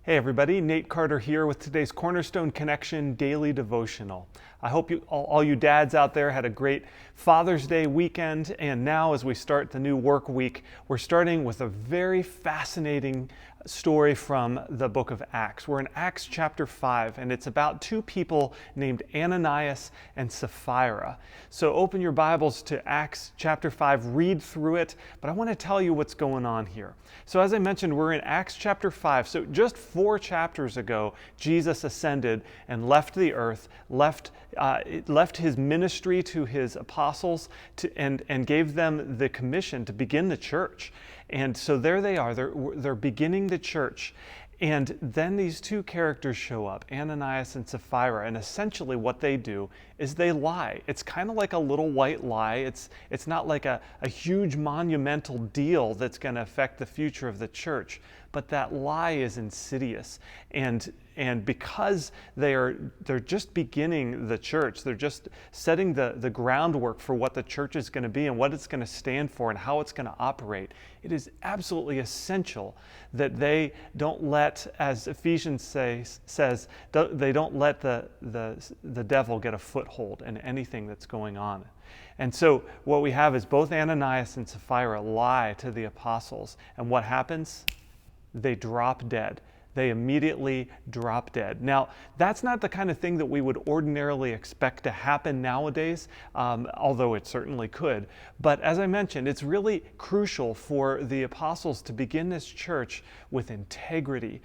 Hey everybody, Nate Carter here with today's Cornerstone Connection Daily Devotional. I hope all you dads out there had a great Father's Day weekend, and now as we start the new work week, we're starting with a very fascinating story from the book of Acts. We're in Acts chapter 5, and it's about two people named Ananias and Sapphira. So open your Bibles to Acts chapter 5, read through it, but I want to tell you what's going on here. So as I mentioned, we're in Acts chapter 5. So just 4 chapters ago, Jesus ascended and left the earth, left his ministry to his apostles and gave them the commission to begin the church. And so there they are, they're beginning the church. And then these two characters show up, Ananias and Sapphira, and essentially what they do is they lie. It's kind of like a little white lie. It's not like a huge monumental deal that's going to affect the future of the church, but that lie is insidious. And because they're just beginning the church, they're just setting the groundwork for what the church is going to be and what it's going to stand for and how it's going to operate, it is absolutely essential that they don't let, as Ephesians says, they don't let the devil get a foothold in anything that's going on. And so what we have is both Ananias and Sapphira lie to the apostles. And what happens? They drop dead. They immediately drop dead. Now, that's not the kind of thing that we would ordinarily expect to happen nowadays, although it certainly could. But as I mentioned, it's really crucial for the apostles to begin this church with integrity,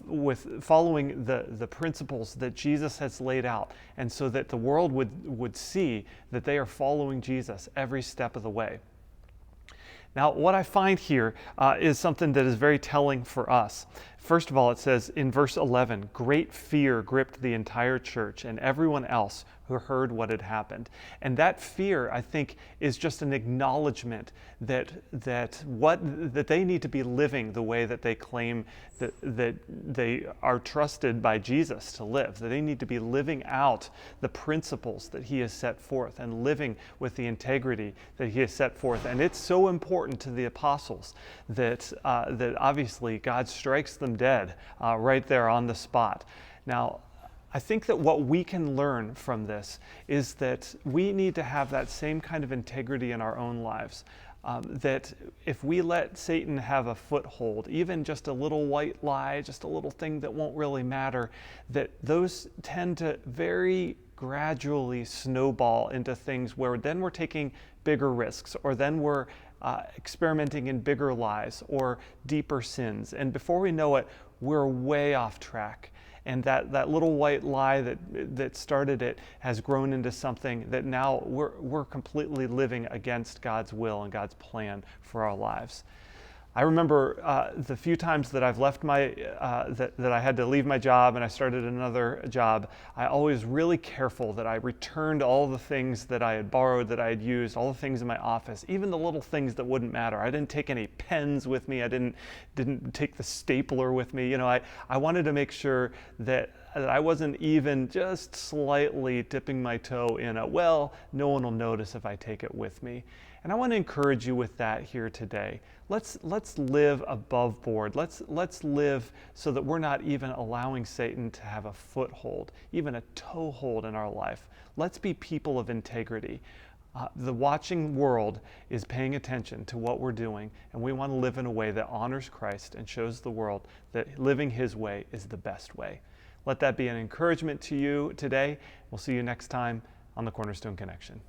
with following the principles that Jesus has laid out, and so that the world would see that they are following Jesus every step of the way. Now, what I find here is something that is very telling for us. First of all, it says in verse 11, great fear gripped the entire church and everyone else who heard what had happened. And that fear, I think, is just an acknowledgement that they need to be living the way that they claim that they are trusted by Jesus to live, that they need to be living out the principles that he has set forth and living with the integrity that he has set forth. And it's so important to the apostles that obviously God strikes them dead right there on the spot. Now, I think that what we can learn from this is that we need to have that same kind of integrity in our own lives. That if we let Satan have a foothold, even just a little white lie, just a little thing that won't really matter, that those tend to very gradually snowball into things where then we're taking bigger risks, or then we're experimenting in bigger lies or deeper sins. And before we know it, we're way off track. And that little white lie that started it has grown into something that now we're completely living against God's will and God's plan for our lives. I remember the few times that I've left that I had to leave my job and I started another job, I always really careful that I returned all the things that I had borrowed, that I had used, all the things in my office, even the little things that wouldn't matter. I didn't take any pens with me. I didn't take the stapler with me. You know, I wanted to make sure that I wasn't even just slightly dipping my toe in well, no one will notice if I take it with me. And I want to encourage you with that here today. Let's live above board. Let's live so that we're not even allowing Satan to have a foothold, even a toehold in our life. Let's be people of integrity. The watching world is paying attention to what we're doing, and we want to live in a way that honors Christ and shows the world that living his way is the best way. Let that be an encouragement to you today. We'll see you next time on the Cornerstone Connection.